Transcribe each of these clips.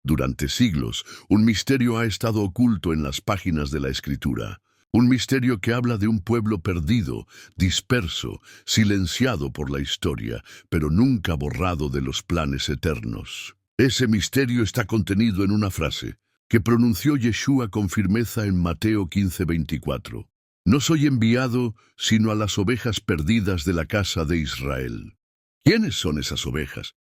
Durante siglos, un misterio ha estado oculto en las páginas de la Escritura. Un misterio que habla de un pueblo perdido, disperso, silenciado por la historia, pero nunca borrado de los planes eternos. Ese misterio está contenido en una frase que pronunció Yeshua con firmeza en Mateo 15:24. No soy enviado sino a las ovejas perdidas de la casa de Israel. ¿Quiénes son esas ovejas?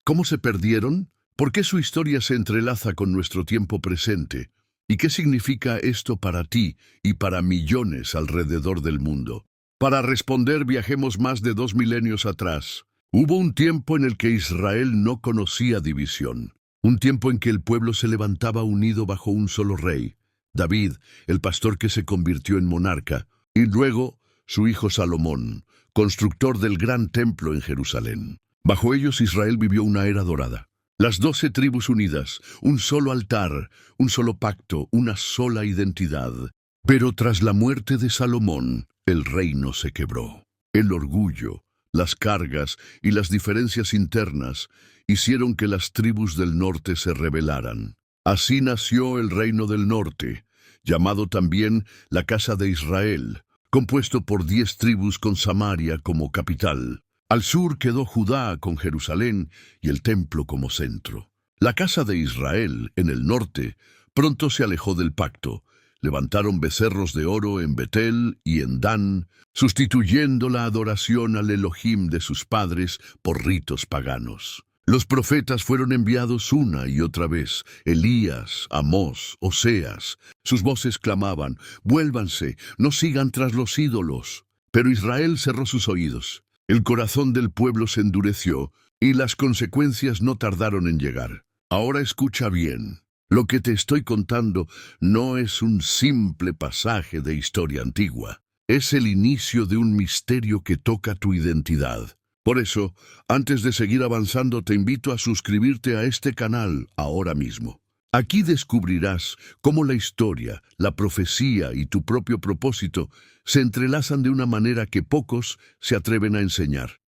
¿Cómo se perdieron? ¿Por qué su historia se entrelaza con nuestro tiempo presente? ¿Y qué significa esto para ti y para millones alrededor del mundo? Para responder, viajemos más de 2 milenios atrás. Hubo un tiempo en el que Israel no conocía división. Un tiempo en que el pueblo se levantaba unido bajo un solo rey, David, el pastor que se convirtió en monarca, y luego su hijo Salomón, constructor del gran templo en Jerusalén. Bajo ellos Israel vivió una era dorada. Las 12 tribus unidas, un solo altar, un solo pacto, una sola identidad. Pero tras la muerte de Salomón, el reino se quebró. El orgullo, las cargas y las diferencias internas hicieron que las tribus del norte se rebelaran. Así nació el reino del norte, llamado también la Casa de Israel, compuesto por 10 tribus con Samaria como capital. Al sur quedó Judá con Jerusalén y el templo como centro. La casa de Israel, en el norte, pronto se alejó del pacto. Levantaron becerros de oro en Betel y en Dan, sustituyendo la adoración al Elohim de sus padres por ritos paganos. Los profetas fueron enviados una y otra vez, Elías, Amós, Oseas. Sus voces clamaban, «Vuélvanse, no sigan tras los ídolos». Pero Israel cerró sus oídos. El corazón del pueblo se endureció y las consecuencias no tardaron en llegar. Ahora escucha bien. Lo que te estoy contando no es un simple pasaje de historia antigua. Es el inicio de un misterio que toca tu identidad. Por eso, antes de seguir avanzando, te invito a suscribirte a este canal ahora mismo. Aquí descubrirás cómo la historia, la profecía y tu propio propósito se entrelazan de una manera que pocos se atreven a enseñar.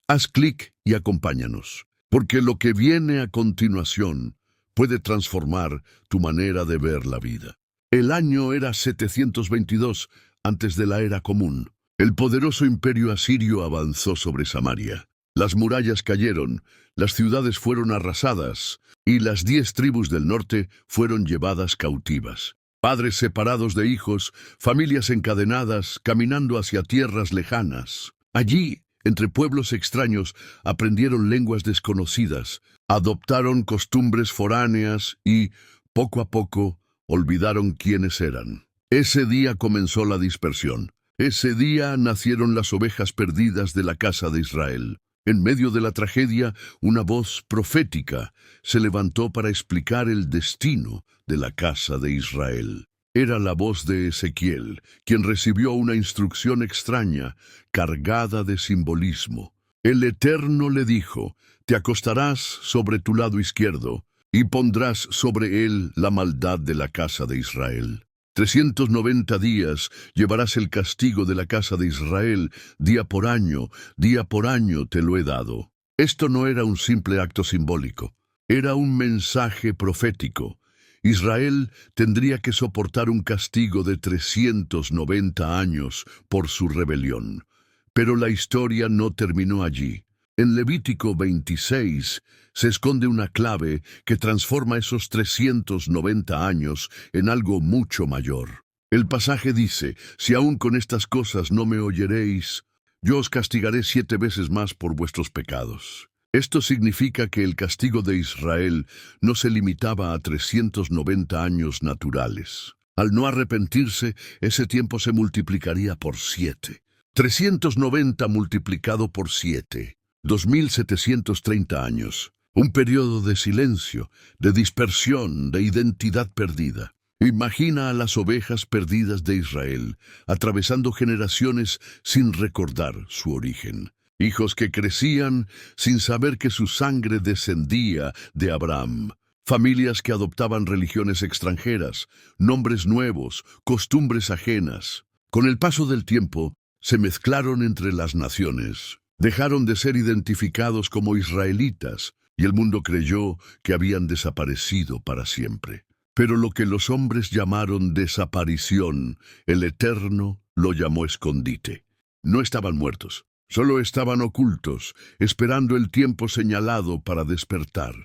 Haz clic y acompáñanos, porque lo que viene a continuación puede transformar tu manera de ver la vida. El año era 722 antes de la era común. El poderoso imperio asirio avanzó sobre Samaria. Las murallas cayeron, las ciudades fueron arrasadas y las 10 tribus del norte fueron llevadas cautivas. Padres separados de hijos, familias encadenadas, caminando hacia tierras lejanas. Allí, entre pueblos extraños, aprendieron lenguas desconocidas, adoptaron costumbres foráneas y, poco a poco, olvidaron quiénes eran. Ese día comenzó la dispersión. Ese día nacieron las ovejas perdidas de la casa de Israel. En medio de la tragedia, una voz profética se levantó para explicar el destino de la casa de Israel. Era la voz de Ezequiel, quien recibió una instrucción extraña, cargada de simbolismo. El Eterno le dijo, «Te acostarás sobre tu lado izquierdo y pondrás sobre él la maldad de la casa de Israel. 390 días llevarás el castigo de la casa de Israel, día por año te lo he dado». Esto no era un simple acto simbólico, era un mensaje profético. Israel tendría que soportar un castigo de 390 años por su rebelión. Pero la historia no terminó allí. En Levítico 26 se esconde una clave que transforma esos 390 años en algo mucho mayor. El pasaje dice, «Si aún con estas cosas no me oyeréis, yo os castigaré 7 veces más por vuestros pecados». Esto significa que el castigo de Israel no se limitaba a 390 años naturales. Al no arrepentirse, ese tiempo se multiplicaría por 7. 390 multiplicado por 7. 2730 años. Un periodo de silencio, de dispersión, de identidad perdida. Imagina a las ovejas perdidas de Israel, atravesando generaciones sin recordar su origen. Hijos que crecían sin saber que su sangre descendía de Abraham. Familias que adoptaban religiones extranjeras, nombres nuevos, costumbres ajenas. Con el paso del tiempo, se mezclaron entre las naciones. Dejaron de ser identificados como israelitas y el mundo creyó que habían desaparecido para siempre. Pero lo que los hombres llamaron desaparición, el Eterno lo llamó escondite. No estaban muertos, solo estaban ocultos, esperando el tiempo señalado para despertar.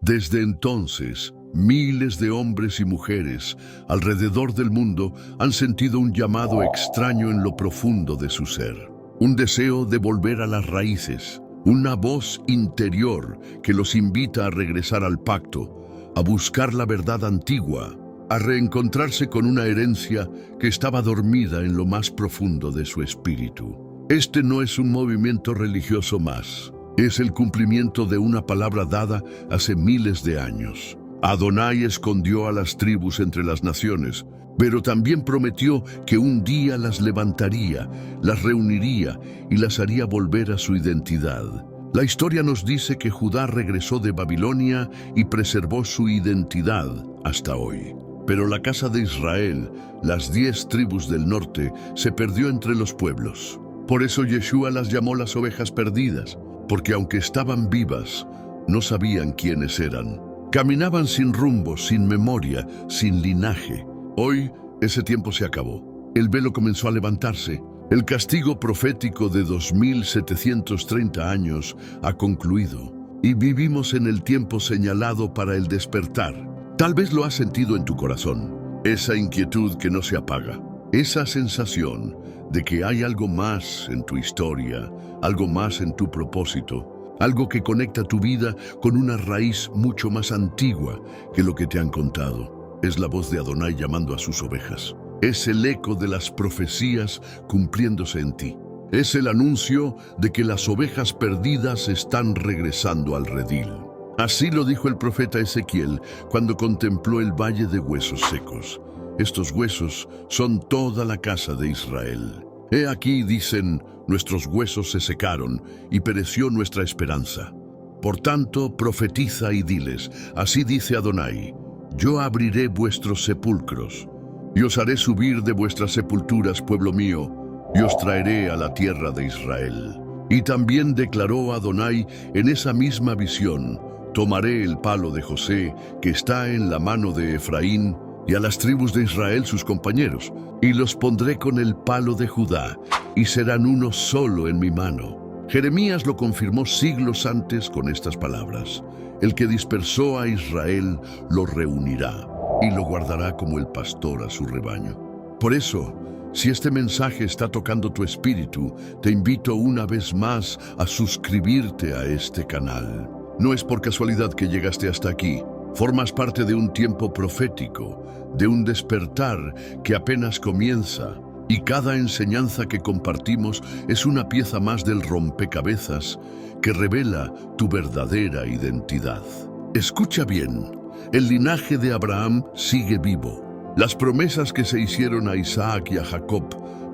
Desde entonces, miles de hombres y mujeres alrededor del mundo han sentido un llamado extraño en lo profundo de su ser, un deseo de volver a las raíces, una voz interior que los invita a regresar al pacto, a buscar la verdad antigua, a reencontrarse con una herencia que estaba dormida en lo más profundo de su espíritu. Este no es un movimiento religioso más. Es el cumplimiento de una palabra dada hace miles de años. Adonai escondió a las tribus entre las naciones, pero también prometió que un día las levantaría, las reuniría y las haría volver a su identidad. La historia nos dice que Judá regresó de Babilonia y preservó su identidad hasta hoy. Pero la casa de Israel, las 10 tribus del norte, se perdió entre los pueblos. Por eso Yeshua las llamó las ovejas perdidas, porque aunque estaban vivas, no sabían quiénes eran. Caminaban sin rumbo, sin memoria, sin linaje. Hoy, ese tiempo se acabó. El velo comenzó a levantarse. El castigo profético de 2730 años ha concluido. Y vivimos en el tiempo señalado para el despertar. Tal vez lo has sentido en tu corazón, esa inquietud que no se apaga, esa sensación de que hay algo más en tu historia, algo más en tu propósito, algo que conecta tu vida con una raíz mucho más antigua que lo que te han contado. Es la voz de Adonai llamando a sus ovejas. Es el eco de las profecías cumpliéndose en ti. Es el anuncio de que las ovejas perdidas están regresando al redil. Así lo dijo el profeta Ezequiel cuando contempló el valle de huesos secos. Estos huesos son toda la casa de Israel. He aquí, dicen, nuestros huesos se secaron y pereció nuestra esperanza. Por tanto, profetiza y diles, así dice Adonai, yo abriré vuestros sepulcros y os haré subir de vuestras sepulturas, pueblo mío, y os traeré a la tierra de Israel. Y también declaró Adonai en esa misma visión, tomaré el palo de José, que está en la mano de Efraín, y a las tribus de Israel sus compañeros, y los pondré con el palo de Judá, y serán uno solo en mi mano. Jeremías lo confirmó siglos antes con estas palabras. El que dispersó a Israel lo reunirá, y lo guardará como el pastor a su rebaño. Por eso, si este mensaje está tocando tu espíritu, te invito una vez más a suscribirte a este canal. No es por casualidad que llegaste hasta aquí. Formas parte de un tiempo profético, de un despertar que apenas comienza, y cada enseñanza que compartimos es una pieza más del rompecabezas que revela tu verdadera identidad. Escucha bien, el linaje de Abraham sigue vivo. Las promesas que se hicieron a Isaac y a Jacob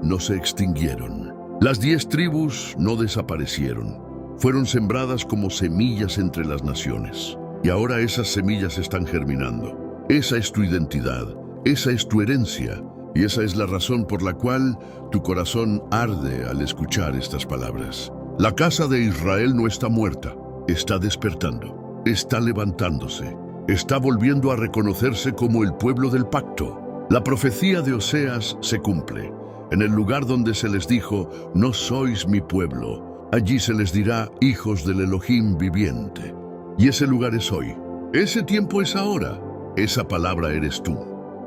no se extinguieron. Las 10 tribus no desaparecieron. Fueron sembradas como semillas entre las naciones. Y ahora esas semillas están germinando. Esa es tu identidad, esa es tu herencia. Y esa es la razón por la cual tu corazón arde al escuchar estas palabras. La casa de Israel no está muerta, está despertando, está levantándose, está volviendo a reconocerse como el pueblo del pacto. La profecía de Oseas se cumple. En el lugar donde se les dijo, no sois mi pueblo, allí se les dirá, hijos del Elohim viviente. Y ese lugar es hoy. Ese tiempo es ahora. Esa palabra eres tú.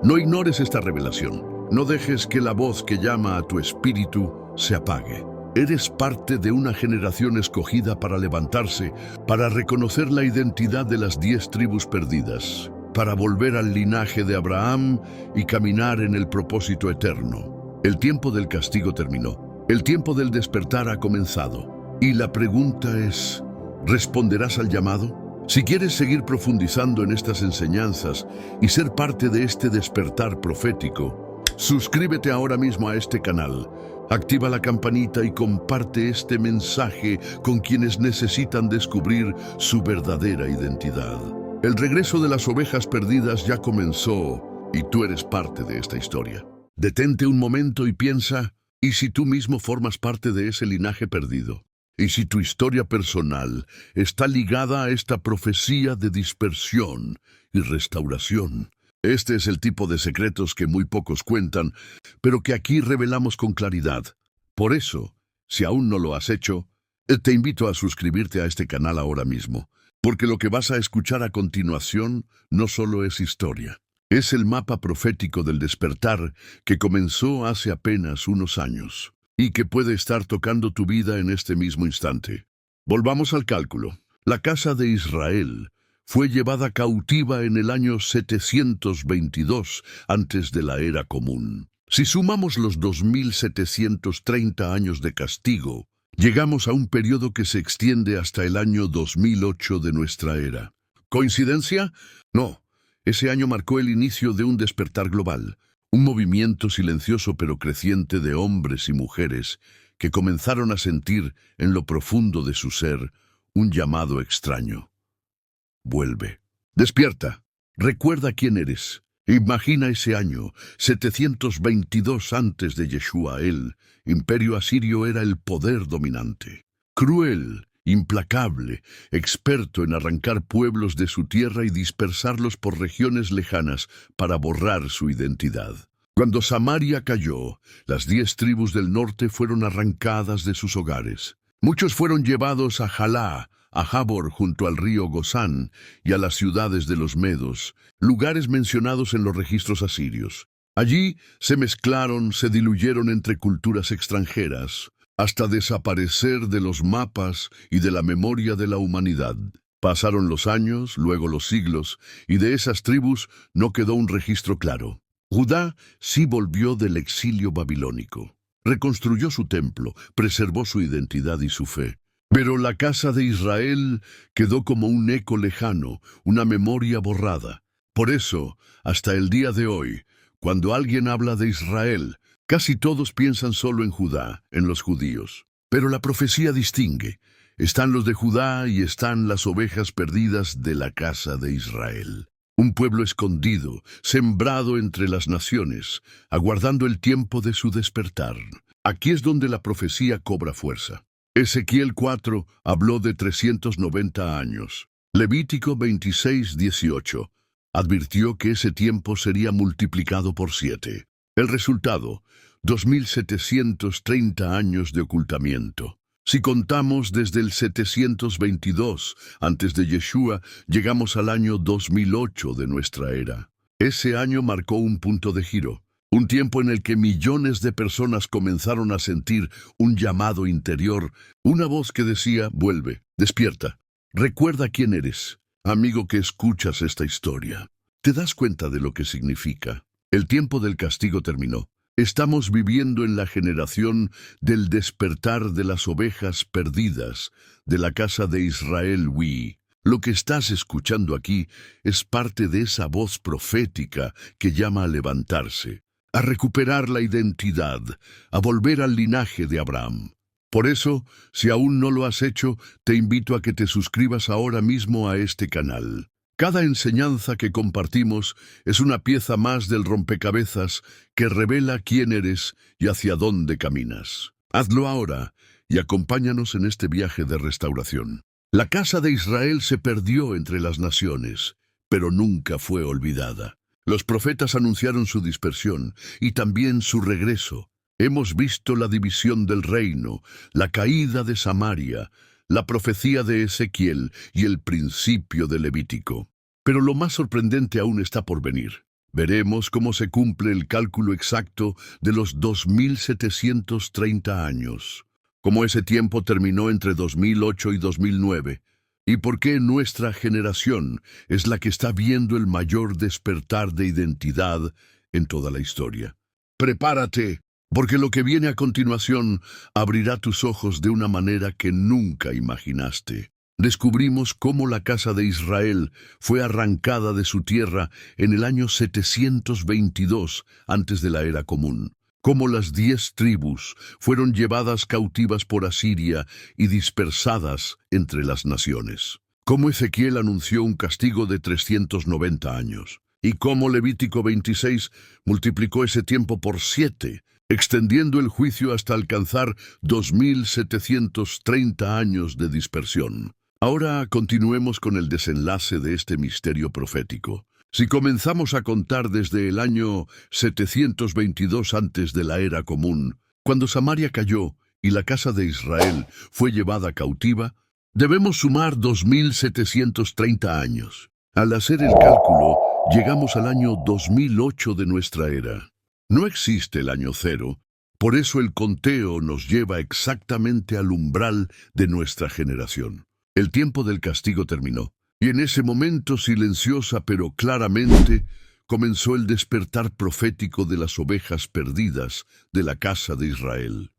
No ignores esta revelación. No dejes que la voz que llama a tu espíritu se apague. Eres parte de una generación escogida para levantarse, para reconocer la identidad de las 10 tribus perdidas, para volver al linaje de Abraham y caminar en el propósito eterno. El tiempo del castigo terminó. El tiempo del despertar ha comenzado. Y la pregunta es, ¿responderás al llamado? Si quieres seguir profundizando en estas enseñanzas y ser parte de este despertar profético, suscríbete ahora mismo a este canal, activa la campanita y comparte este mensaje con quienes necesitan descubrir su verdadera identidad. El regreso de las ovejas perdidas ya comenzó y tú eres parte de esta historia. Detente un momento y piensa, ¿y si tú mismo formas parte de ese linaje perdido? Y si tu historia personal está ligada a esta profecía de dispersión y restauración, este es el tipo de secretos que muy pocos cuentan, pero que aquí revelamos con claridad. Por eso, si aún no lo has hecho, te invito a suscribirte a este canal ahora mismo, porque lo que vas a escuchar a continuación no solo es historia, es el mapa profético del despertar que comenzó hace apenas unos años y que puede estar tocando tu vida en este mismo instante. Volvamos al cálculo. La casa de Israel fue llevada cautiva en el año 722 antes de la era común. Si sumamos los 2730 años de castigo, llegamos a un periodo que se extiende hasta el año 2008 de nuestra era. ¿Coincidencia? No. Ese año marcó el inicio de un despertar global, un movimiento silencioso pero creciente de hombres y mujeres que comenzaron a sentir en lo profundo de su ser un llamado extraño. Vuelve. Despierta. Recuerda quién eres. Imagina ese año, 722 antes de Yeshua. El imperio asirio era el poder dominante. Cruel, implacable, experto en arrancar pueblos de su tierra y dispersarlos por regiones lejanas para borrar su identidad. Cuando Samaria cayó, las 10 tribus del norte fueron arrancadas de sus hogares. Muchos fueron llevados a Jalá, a Jabor junto al río Gozán y a las ciudades de los Medos, lugares mencionados en los registros asirios. Allí se mezclaron, se diluyeron entre culturas extranjeras, hasta desaparecer de los mapas y de la memoria de la humanidad. Pasaron los años, luego los siglos, y de esas tribus no quedó un registro claro. Judá sí volvió del exilio babilónico. Reconstruyó su templo, preservó su identidad y su fe. Pero la casa de Israel quedó como un eco lejano, una memoria borrada. Por eso, hasta el día de hoy, cuando alguien habla de Israel, casi todos piensan solo en Judá, en los judíos. Pero la profecía distingue. Están los de Judá y están las ovejas perdidas de la casa de Israel. Un pueblo escondido, sembrado entre las naciones, aguardando el tiempo de su despertar. Aquí es donde la profecía cobra fuerza. Ezequiel 4 habló de 390 años. Levítico 26:18 advirtió que ese tiempo sería multiplicado por 7. El resultado, 2730 años de ocultamiento. Si contamos desde el 722 antes de Yeshua, llegamos al año 2008 de nuestra era. Ese año marcó un punto de giro. Un tiempo en el que millones de personas comenzaron a sentir un llamado interior, una voz que decía, vuelve, despierta, recuerda quién eres. Amigo que escuchas esta historia, ¿te das cuenta de lo que significa? El tiempo del castigo terminó. Estamos viviendo en la generación del despertar de las ovejas perdidas de la casa de Israel. Lo que estás escuchando aquí es parte de esa voz profética que llama a levantarse, a recuperar la identidad, a volver al linaje de Abraham. Por eso, si aún no lo has hecho, te invito a que te suscribas ahora mismo a este canal. Cada enseñanza que compartimos es una pieza más del rompecabezas que revela quién eres y hacia dónde caminas. Hazlo ahora y acompáñanos en este viaje de restauración. La casa de Israel se perdió entre las naciones, pero nunca fue olvidada. Los profetas anunciaron su dispersión y también su regreso. Hemos visto la división del reino, la caída de Samaria, la profecía de Ezequiel y el principio de Levítico. Pero lo más sorprendente aún está por venir. Veremos cómo se cumple el cálculo exacto de los 2730 años, cómo ese tiempo terminó entre 2008 y 2009, y por qué nuestra generación es la que está viendo el mayor despertar de identidad en toda la historia. Prepárate, porque lo que viene a continuación abrirá tus ojos de una manera que nunca imaginaste. Descubrimos cómo la casa de Israel fue arrancada de su tierra en el año 722 antes de la era común, cómo las 10 tribus fueron llevadas cautivas por Asiria y dispersadas entre las naciones, cómo Ezequiel anunció un castigo de 390 años, y cómo Levítico 26 multiplicó ese tiempo por 7 extendiendo el juicio hasta alcanzar 2730 años de dispersión. Ahora continuemos con el desenlace de este misterio profético. Si comenzamos a contar desde el año 722 antes de la era común, cuando Samaria cayó y la casa de Israel fue llevada cautiva, debemos sumar 2730 años. Al hacer el cálculo, llegamos al año 2008 de nuestra era. No existe el año cero, por eso el conteo nos lleva exactamente al umbral de nuestra generación. El tiempo del castigo terminó, y en ese momento silenciosa pero claramente comenzó el despertar profético de las ovejas perdidas de la casa de Israel.